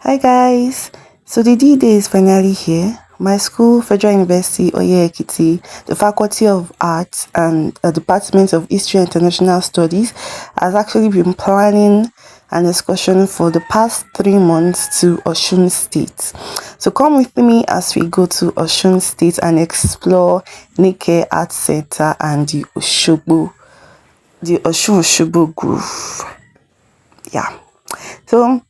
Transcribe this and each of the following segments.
Hi guys, so the D-Day is finally here. My school, Federal University Oye Ekiti, the Faculty of Arts and the Department of History and International Studies has actually been planning an excursion for the past 3 months to Osun State. So come with me as we go to Osun State and explore Nike Art Center and the Osun-Osogbo Grove. Yeah. So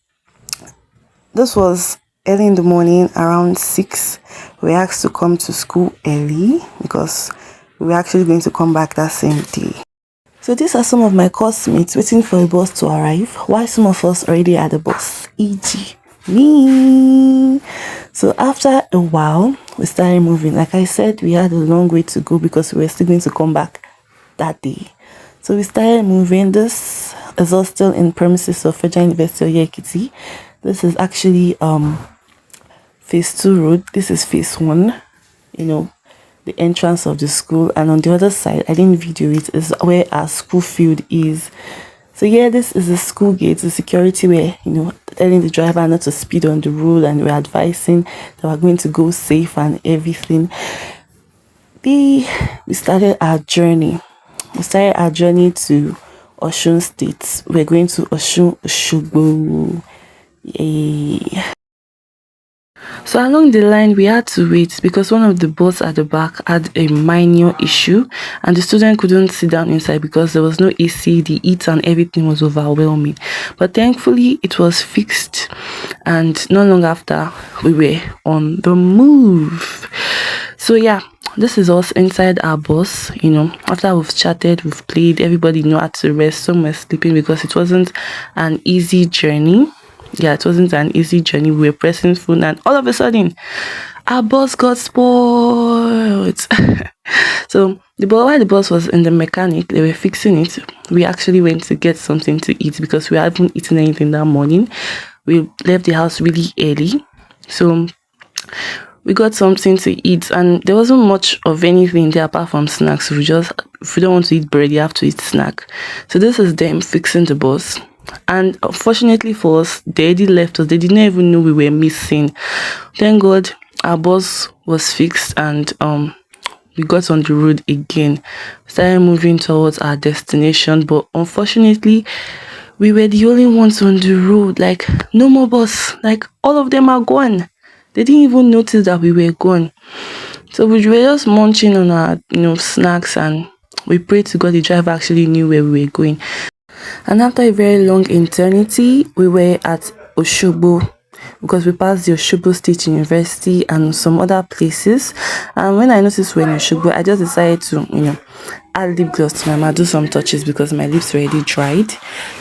this was early in the morning, around 6. We asked to come to school early because we were actually going to come back that same day. So these are some of my classmates waiting for a bus to arrive, while some of us already had a bus, e.g. me. So after a while, we started moving. Like I said, we had a long way to go because we were still going to come back that day. So we started moving. This is all still in premises of Federal University of Ekiti. This is actually phase 2 road. This is phase 1, the entrance of the school, and on the other side, I didn't video it, is where our school field is. So yeah, this is the school gate, the security where, telling the driver not to speed on the road, and we're advising that we're going to go safe and everything. We started our journey. We started our journey to Osun State. We're going to Osun-Osogbo. Yay. So along the line, we had to wait because one of the bus at the back had a minor issue and the student couldn't sit down inside because there was no AC, the heat and everything was overwhelming. But thankfully, it was fixed, and not long after, we were on the move. So yeah, this is us inside our bus. After we've chatted, we've played, everybody had to rest. Some were sleeping because it wasn't an easy journey. Yeah, it wasn't an easy journey. We were pressing phone, and all of a sudden, our bus got spoiled. So while the bus was in the mechanic, they were fixing it. We actually went to get something to eat because we hadn't eaten anything that morning. We left the house really early, so we got something to eat, and there wasn't much of anything there apart from snacks. If we don't want to eat bread, you have to eat snack. So this is them fixing the bus. And unfortunately for us, they already left us. They didn't even know we were missing. Thank God our bus was fixed, and we got on the road again. We started moving towards our destination, but unfortunately we were the only ones on the road. Like, no more bus. Like, all of them are gone. They didn't even notice that we were gone. So we were just munching on our snacks, and we prayed to God the driver actually knew where we were going. And after a very long eternity, we were at Osogbo because we passed the Osogbo State University and some other places. And when I noticed we were in Osogbo, I just decided to, add lip gloss to my mouth, do some touches because my lips were already dried.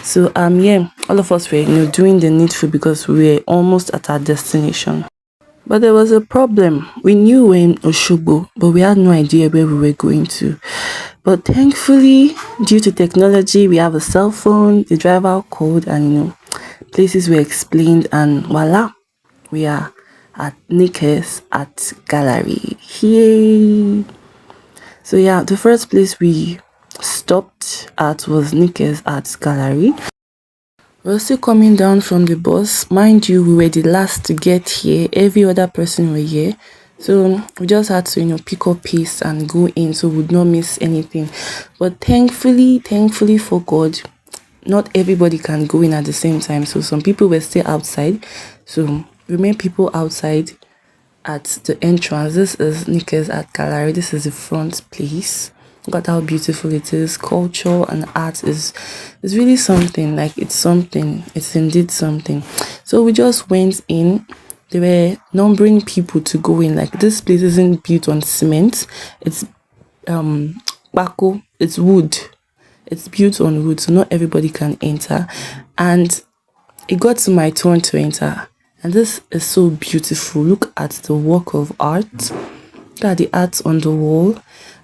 So yeah, all of us were, doing the needful because we were almost at our destination. But there was a problem. We knew we were in Osogbo, but we had no idea where we were going to. But thankfully, due to technology, we have a cell phone, the driver called, and places were explained, and voila, we are at Nike's Art Gallery. Yay! So yeah, the first place we stopped at was Nike's Art Gallery. We were still coming down from the bus. Mind you, we were the last to get here. Every other person were here. So we just had to, pick up pace and go in so we would not miss anything. But thankfully for God, not everybody can go in at the same time. So some people were still outside. So we made people outside at the entrance. This is Nike's Art Gallery. This is the front place. Look at how beautiful it is. Culture and art is really something. Like, it's something. It's indeed something. So we just went in. They were numbering people to go in. Like, this place isn't built on cement. It's bako. It's wood. It's built on wood, so not everybody can enter. And it got to my turn to enter. And this is so beautiful. Look at the work of art. Look at the art on the wall.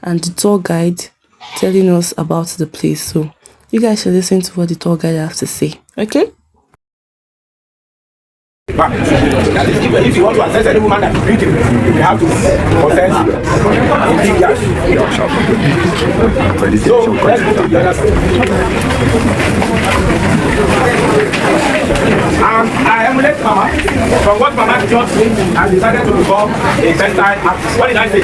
And the tour guide telling us about the place. So you guys should listen to what the tour guide has to say. Okay? If you want to assess any woman that is beautiful, you have to possess so let's go to the other side. I emulate Mama. From what Mama just did, I decided to become a textile artist. What did I say?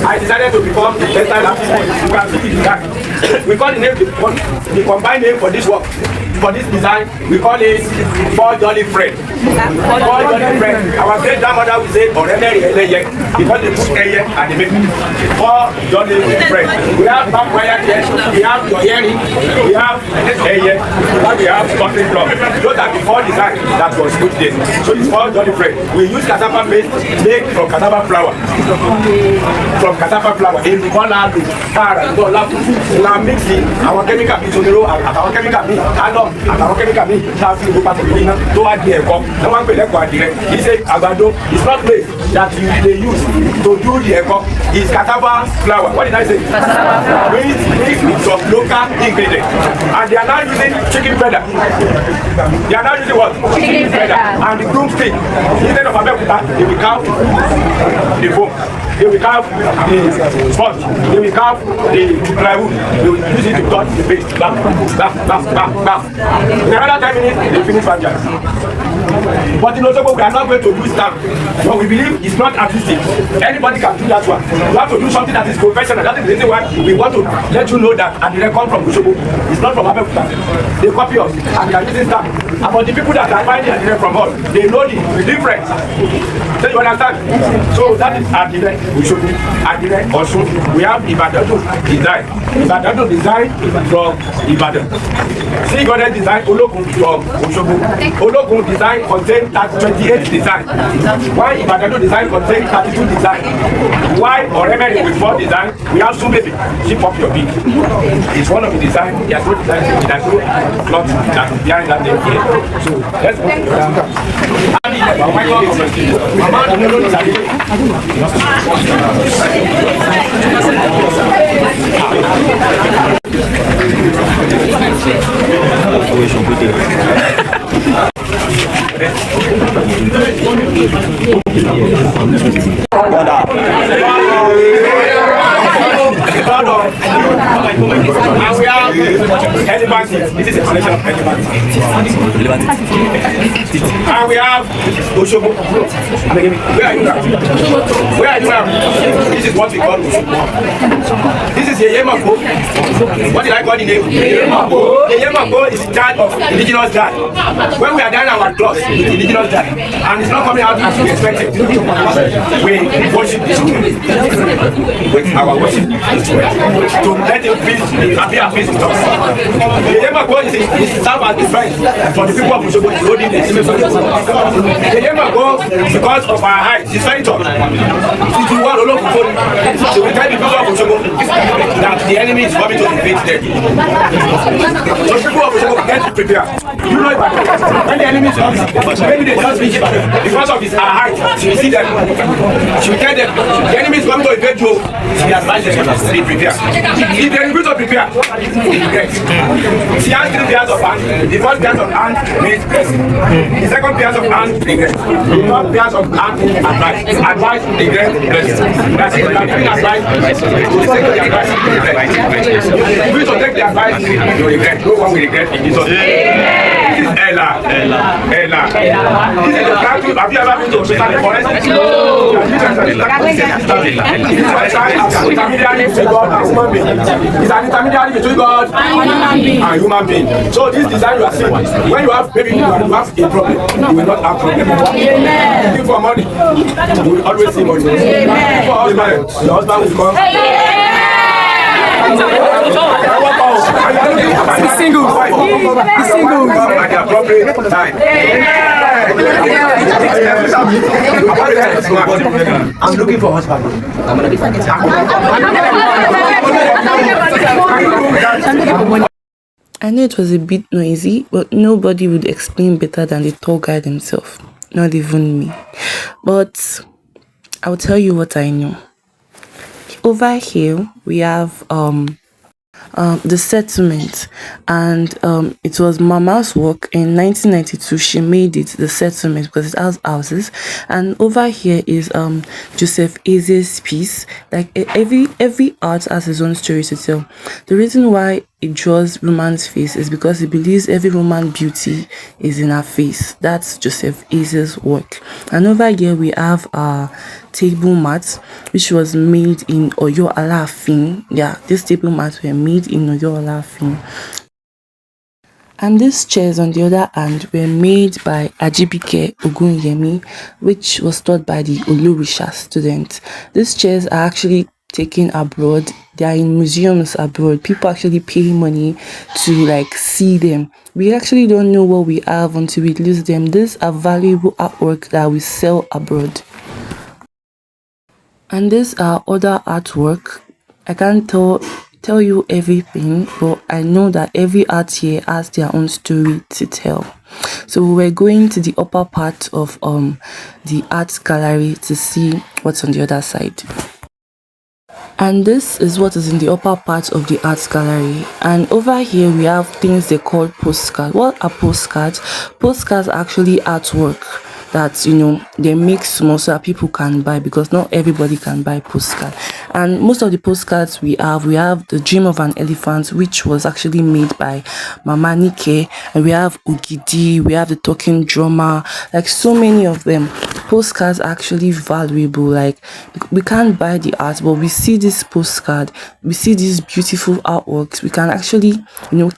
I decided to become a textile artist. You can see the design. We call the name, the combined name for this work. For this design, we call it Four Jolly Friends. Four Jolly Friends. Our great grandmother would say, because they put Eye and they make Four Jolly Friends. We have back wire here, we have your hearing, we have Eye, and we have something from. Those are the four designs that was put there. So it's Four Jolly Friends. We use cassava paste made from cassava flour. From cassava flour. In the one hour, now mixing our chemical beans on the road, our chemical beans, àtàwọn kẹ́míkà mi náà fi ìlú pàtó ìdí iná tó wá di ẹ̀kọ́ náà wọ́n ń pè lẹ́kọ̀ọ́ àdìrẹ kì í ṣe àgbàdo it's not maize that you dey use to do the ẹ̀kọ́ is cassava flour. What did I say? Cassava flour. Mixed with some local ingredients and they are now using chicken feather. They are now using what? Chicken feather and the broomstick. Instead of Abeokuta, they will carve the foam. They will carve the sponge. They will carve the plywood. They will use it to touch the paste. Bam, bam, bam, bam, bam. In another 10 minutes, they finish franchise. But in Osogbo, we are not going to use that. But we believe it's not artistic. Anybody can do that one. You have to do something that is professional. That is the reason why we want to let you know that and they come from Osogbo. It's not from Abeokuta. They copy us and they are using that. But the people that are finding it from us, they know the difference. So you understand? So that is Adire, Osogbo, Adire, Osun. We have Ibadan design. Ibadan design from Ibadan. See Goddess design Olokun from Osogbo. Olokun design contain 28 design. Why Ibadan design contain 32 design? Why Oremere with 4 design? We have Sumebi. Keep up your beat. It's one of the design. There's no design. There's no plot that is behind that name here. So let's go. And we have elephant. This is a collection of elephants. And we have Osogbo. Where are you now? Where are you now? This is what we call Osogbo. This is Yeyemako. What did I call the name? Yeyemako. Yeyemako is in charge of indigenous dance. When we are done our class with indigenous dance, and it's not coming out as we expected, we worship this with our worship to let him appear at peace with us. The Yemako is served as the friend for the people of Osogbo holding this. The Yemako, because of our height, is very tall. If you want to look for it, so we tell the people of Osogbo that the enemy is coming to invade them. So people of Osogbo get prepared. You know about when the enemy is coming, maybe they just reach because of his height. She will see them. She will tell them the enemy is coming to invade you. She advises them to be prepared. If they refuse to prepare, she has 3 pairs of hands. The first pair of hands means blessing. The second pair of hands regret. The third pair of hands advice. Advice regret blessing. That's it. You are giving advice. You take the advice. If you take the advice, you regret. No one will regret in Jesus' name. This is Ella. This is the country. Have you ever been to Osun State forest? No. It's an intermediary between God and human being. So this design you are seeing, when you have maybe you have a problem, you will not have problem. Looking for money, you will always see money. For husband, your husband will come. He's single. He's single. At the appropriate time. I'm looking for a husband. I'm gonna be fine. I know it was a bit noisy, but nobody would explain better than the tour guide himself, not even me. But I'll tell you what I know. Over here, we have the settlement, and it was Mama's work. In 1992 she made it the settlement because it has houses. And over here is Joseph Eze's piece. Like every art has his own story to tell. The reason why it draws woman's face is because he believes every woman beauty is in her face. That's Joseph Eze's work. And over here we have table mats, which was made in Oyo Alaafin. Yeah, these table mats were made in Oyo Alaafin. And these chairs, on the other hand, were made by Ajibike Ogunyemi, which was taught by the Olurisha students. These chairs are actually taken abroad. They are in museums abroad. People actually pay money to like see them. We actually don't know what we have until we lose them. These are valuable artwork that we sell abroad. And these are other artwork. I can't tell you everything, but I know that every art here has their own story to tell. So we're going to the upper part of the art gallery to see what's on the other side. And this is what is in the upper part of the art gallery. And over here we have things they call postcards. What are postcards? Postcards are actually artwork that they make small so that people can buy, because not everybody can buy postcard. And most of the postcards we have the Dream of an Elephant, which was actually made by Mama Nike, and we have Ugidi, we have the Talking Drummer, like so many of them. Postcards are actually valuable. Like, we can't buy the art, but we see this postcard, we see these beautiful artworks, we can actually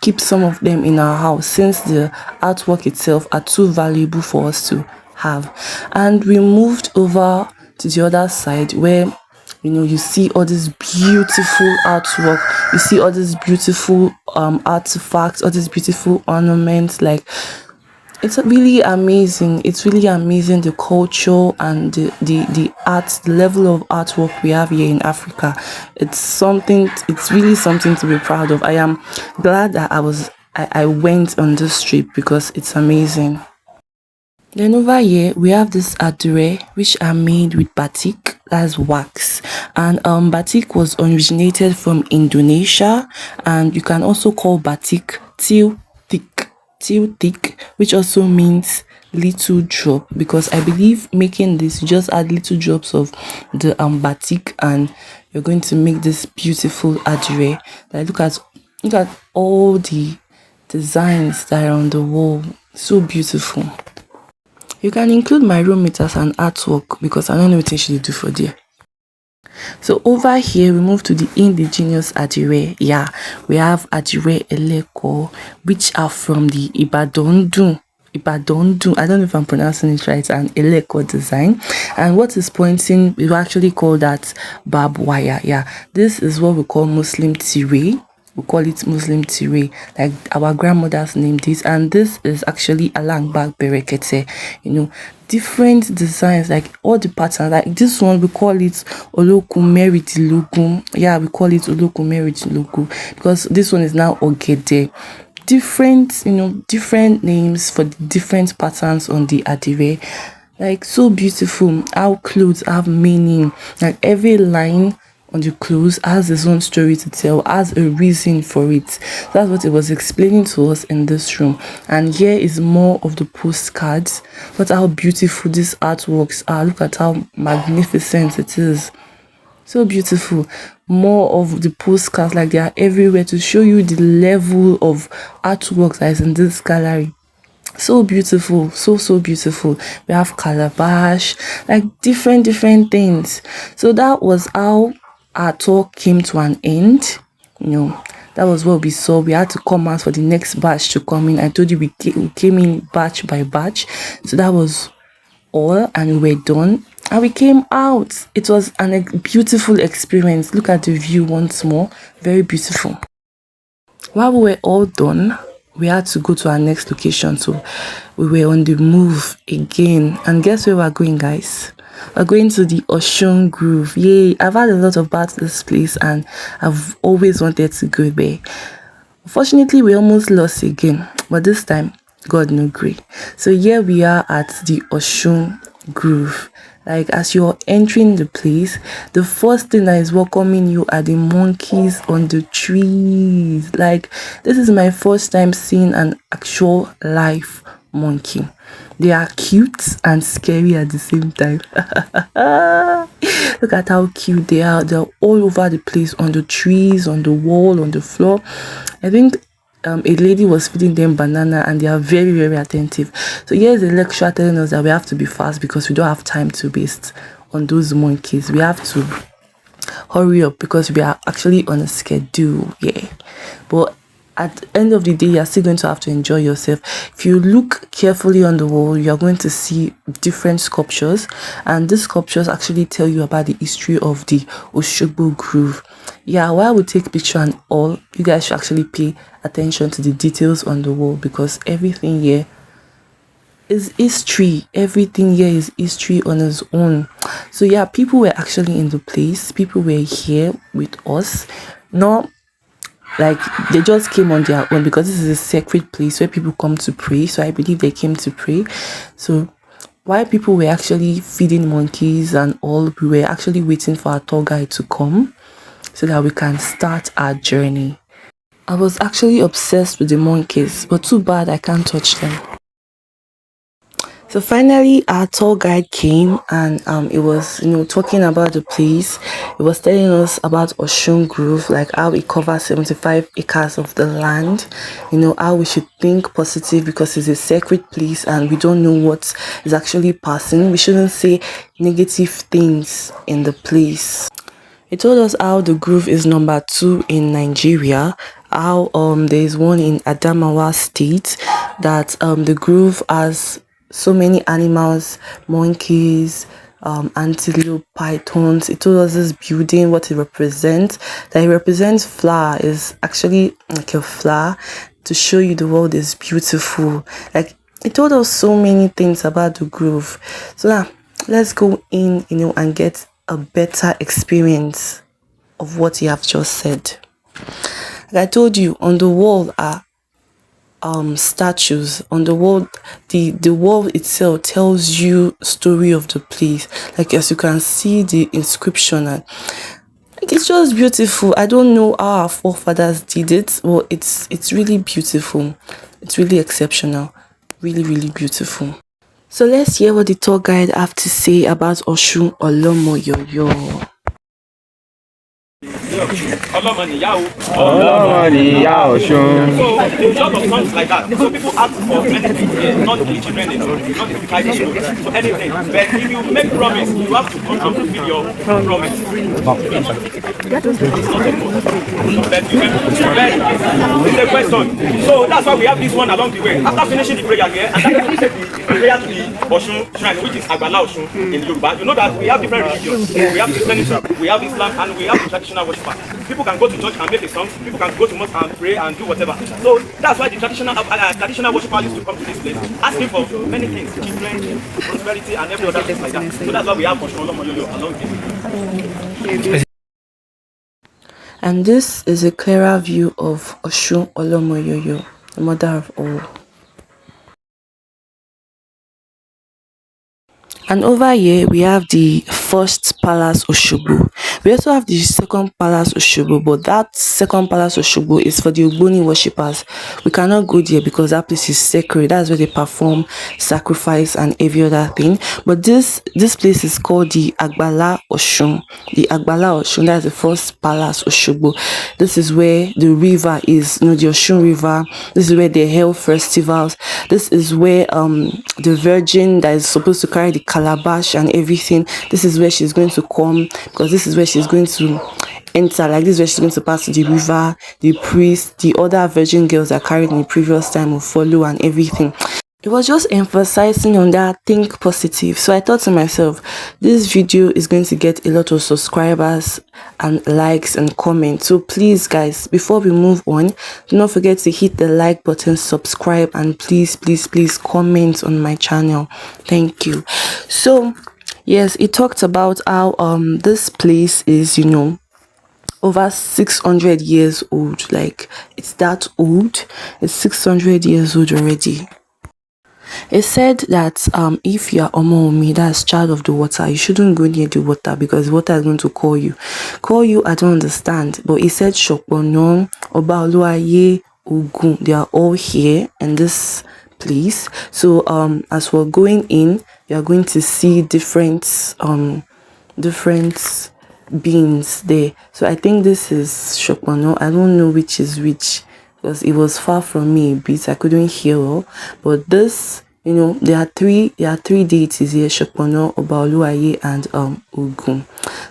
keep some of them in our house, since the artwork itself are too valuable for us to have. And we moved over to the other side where you see all this beautiful artwork, you see all these beautiful artifacts, all these beautiful ornaments. Like, it's really amazing. It's really amazing, the culture and the art, the level of artwork we have here in Africa. It's really something to be proud of. I am glad that I went on this trip because it's amazing. Then over here we have this adire, which are made with batik, that's wax. And batik was originated from Indonesia, and you can also call batik til thick, which also means little drop, because I believe making this, you just add little drops of the batik and you're going to make this beautiful adire. Like, look at all the designs that are on the wall, so beautiful. You can include my roommate as an artwork, because I don't know what she should do for there. So over here we move to the indigenous adire. Yeah, we have adire eleko, which are from the Ibadondun. I don't know if I'm pronouncing it right, and eleko design. And what is pointing, we actually call that barbed wire. Yeah, this is what we call Muslim tire. We call it Muslim tire, like our grandmothers named it. And this is actually alangbag berekete. Different designs, like all the patterns. Like this one, we call it olokumeritilugu. Yeah, we call it olokumeritilugu because this one is now ogede. Different names for the different patterns on the adire. Like, so beautiful. Our clothes have meaning. Like, every line on the clothes has its own story to tell, has a reason for it. That's what it was explaining to us in this room. And here is more of the postcards. Look at how beautiful these artworks are. Look at how magnificent it is. So beautiful. More of the postcards, like they are everywhere, to show you the level of artwork that is in this gallery. So beautiful, so beautiful. We have calabash, like different things. So that was how our talk came to an end. That was what we saw. We had to come out for the next batch to come in. I told you we came in batch by batch. So that was all, and we were done. And we came out. It was a beautiful experience. Look at the view once more. Very beautiful. While we were all done, we had to go to our next location. So we were on the move again. And guess where we're going, guys? We're going to the Osun Grove. Yay! I've had a lot about this place and I've always wanted to go there. Unfortunately, we almost lost again. But this time, God no grey. So here we are at the Osun Grove. Like as you're entering the place, the first thing that is welcoming you are the monkeys on the trees. Like this is my first time seeing an actual live monkey. They are cute and scary at the same time. Look at how cute they are. They're all over the place, on the trees, on the wall, on the floor. I think a lady was feeding them banana, and they are very, very attentive. So here's the lecturer telling us that we have to be fast because we don't have time to waste on those monkeys. We have to hurry up because we are actually on a schedule. Yeah, but at the end of the day, you're still going to have to enjoy yourself. If you look carefully on the wall, you're going to see different sculptures, and these sculptures actually tell you about the history of the Osogbo Grove. Yeah, while we take picture and all, you guys should actually pay attention to the details on the wall, because everything here is history. Everything here is history on its own. So yeah, people were actually in the place. People were here with us. Not like they just came on their own, because this is a sacred place where people come to pray. So I believe they came to pray. So while people were actually feeding monkeys and all, we were actually waiting for our tour guide to come so that we can start our journey. I was actually obsessed with the monkeys, but too bad I can't touch them. So finally, our tour guide came, and it was, talking about the place. It was telling us about Osun Grove, like how it covers 75 acres of the land. How we should think positive because it's a sacred place and we don't know what is actually passing. We shouldn't say negative things in the place. It told us how the grove is number 2 in Nigeria, how there is one in Adamawa State, that the grove has so many animals, monkeys, antelope, pythons. It told us this building, what it represents, that it represents flower, is actually like a flower to show you the world is beautiful. Like it told us so many things about the grove. So now let's go in, and get a better experience of what you have just said. Like I told you, on the wall are statues. On the wall, the wall itself tells you story of the place. Like as you can see the inscription, and like it's just beautiful. I don't know how our forefathers did it, but it's really beautiful. It's really exceptional. Really, really beautiful. So let's hear what the tour guide have to say about Osun-Osogbo. Ọlọ́mọ nìyá Ọ̀ṣun. So a lot of songs like that. So people ask for anything here, not the children alone, not the guys alone. So anything. But if you make promise, you have to come and fulfill your promise. It's not a it's a question. So that's why we have this one along the way. After finishing the prayer here, and then we take the prayer to the Osun shrine, which is Agbala Osun in Yoruba. You know that we have different religions. We have Christianity, we have Islam, and we have the traditional worship. People can go to church and make a song. People can go to mosque and pray and do whatever. So that's why the traditional worshippers used to come to this place, asking for many things, children, prosperity, and every other thing like that. So that's why we have Osun-Osogbo along here. And this is a clearer view of Osun-Osogbo, the mother of all. And over here we have the first Palace Osogbo. We also have the second Palace Osogbo, but that second Palace Osogbo is for the Ogboni worshippers. We cannot go there because that place is sacred. That's where they perform sacrifice and every other thing. But this place is called the Agbala Osun. The Agbala Osun, that's the first Palace Osogbo. This is where the river is, the Osun River. This is where they held festivals. This is where the Virgin that is supposed to carry the calabash and everything, this is where she's going to come, because this is where she's going to enter. Like this is where she's going to pass to the river. The priest, the other virgin girls that carried in the previous time will follow and everything. It was just emphasizing on that think positive. So I thought to myself, this video is going to get a lot of subscribers and likes and comments. So please guys, before we move on, do not forget to hit the like button, subscribe, and please comment on my channel. Thank you. So yes, it talked about how this place is, over 600 years old. Like it's that old. It's 600 years old already. It said that if you are Omo, that's child of the water, you shouldn't go near the water because water is going to call you. Call you, I don't understand. But it said Shopono, Oba Oluwaye, Ogun, they are all here in this place. So as we're going in, you are going to see different beings there. So I think this is Shopono. I don't know which is which because it was far from me a bit. I couldn't hear well. But this, there are three deities here: Shopono, Oba Oluwaye, and Ogun.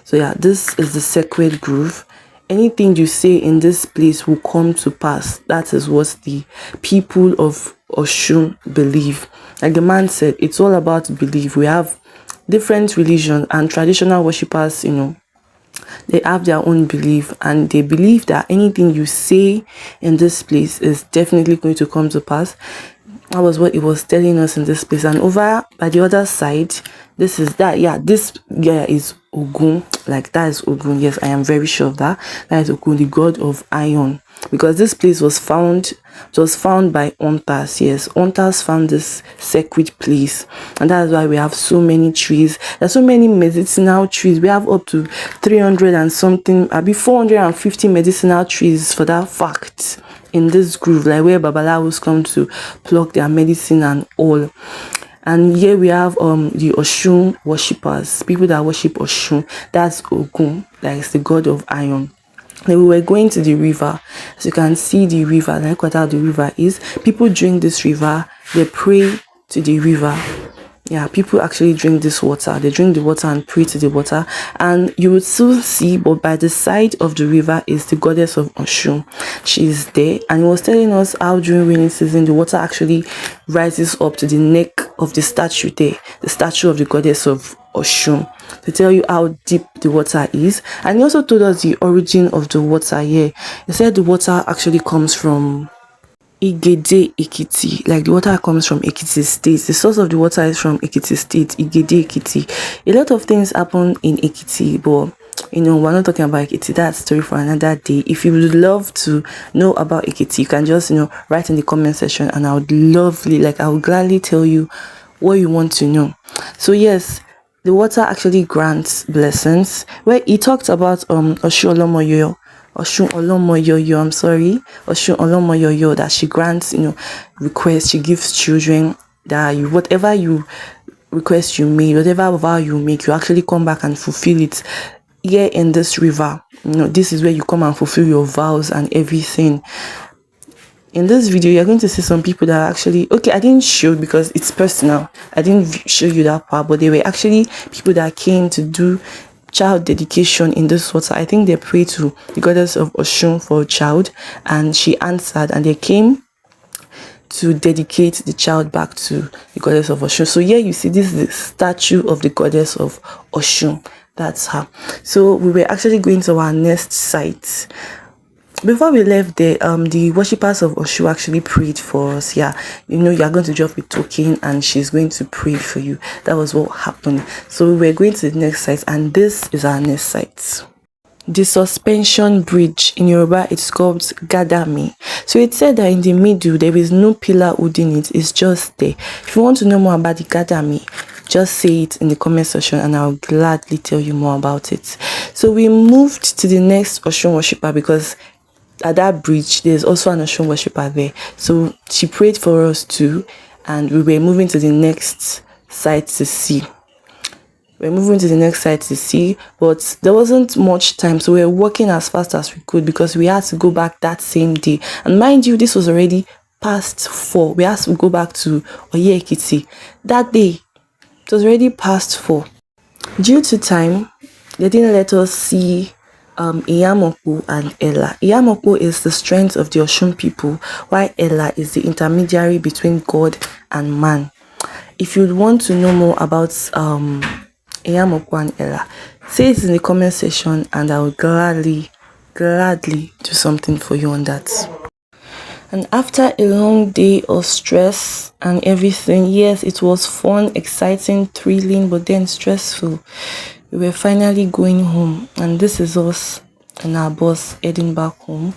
So yeah, this is the sacred grove. Anything you say in this place will come to pass. That is what the people of Osun believe. Like the man said, it's all about belief. We have different religions and traditional worshippers, they have their own belief, and they believe that anything you say in this place is definitely going to come to pass. That was what it was telling us in this place. And over by the other side, this is Ogun. Like that is Ogun. Yes, I am very sure of that. That is Ogun, the god of iron. Because this place was found by hunters. Yes, hunters found this sacred place, and that's why we have so many trees. There's so many medicinal trees. We have up to 300 and something, 450 medicinal trees for that fact in this grove, like where Babalawos come to pluck their medicine and all. And here we have the Osun worshippers, people that worship Osun. That's Ogun, that is the god of iron. Then we were going to the river. As you can see, the river, like what the river is. People drink this river. They pray to the river. Yeah, people actually drink this water. They drink the water and pray to the water. And you would still see, but by the side of the river is the goddess of Osun. She's there. And he was telling us how during rainy season, the water actually rises up to the neck of the statue there. The statue of the goddess of Osun, to tell you how deep the water is. And he also told us the origin of the water here. He said the water actually comes from Igede Ekiti, like the water comes from Ekiti State. The source of the water is from Ekiti State, Igede Ekiti. A lot of things happen in Ekiti, but we're not talking about Ekiti. That's a story for another day. If you would love to know about Ekiti, you can just write in the comment section, and I would gladly tell you what you want to know. So yes, the water actually grants blessings. Where he talked about Osun-Olomoyoyo, that she grants requests. She gives children, that whatever you request you make, whatever vow you make, you actually come back and fulfill it here in this river. This is where you come and fulfill your vows and everything. In this video, you're going to see some people that are actually, I didn't show because it's personal. I didn't show you that part, but they were actually people that came to do child dedication in this water. I think they prayed to the goddess of Osun for a child, and she answered, and they came to dedicate the child back to the goddess of Osun. So here you see, this is the statue of the goddess of Osun. That's her. So we were actually going to our next site. Before we left there, the worshippers of Osun actually prayed for us. Yeah, you are going to drop a token and she's going to pray for you. That was what happened. So we were going to the next site, and this is our next site. The suspension bridge, in Yoruba it's called Gadami. So it said that in the middle there is no pillar holding it, it's just there. If you want to know more about the Gadami, just say it in the comment section and I'll gladly tell you more about it. So we moved to the next Osun worshipper because at that bridge there's also an Osun worshipper there. So she prayed for us too, and we were moving to the next site to see. But there wasn't much time, so we were walking as fast as we could because we had to go back that same day. And mind you, this was already past 4. We had to go back to Oye Ekiti that day. It was already past 4. Due to time, they didn't let us see Iyamoko and Ella. Iyamoko is the strength of the Osun people, while Ella is the intermediary between God and man. If you'd want to know more about Iyamoko and Ella, say it in the comment section and I will gladly do something for you on that. And after a long day of stress and everything, yes, it was fun, exciting, thrilling, but then stressful. We were finally going home, and this is us and our bus heading back home.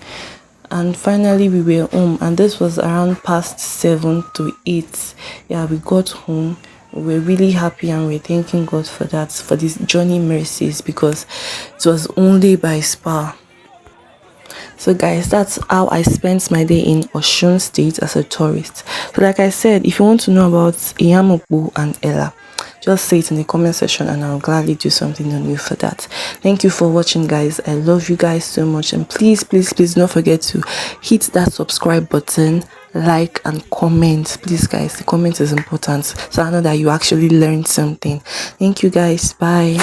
and finally we were home, and this was around past 7 to 8. Yeah, we got home. We were really happy and we're thanking God for that, for these journey mercies, because it was only by His power. So guys, that's how I spent my day in Osun State as a tourist. So like I said, if you want to know about Iyamokpo and Ella, just say it in the comment section and I'll gladly do something on you for that. Thank you for watching, guys. I love you guys so much, and please don't forget to hit that subscribe button, like and comment. Please guys, the comment is important, so I know that you actually learned something. Thank you guys. Bye.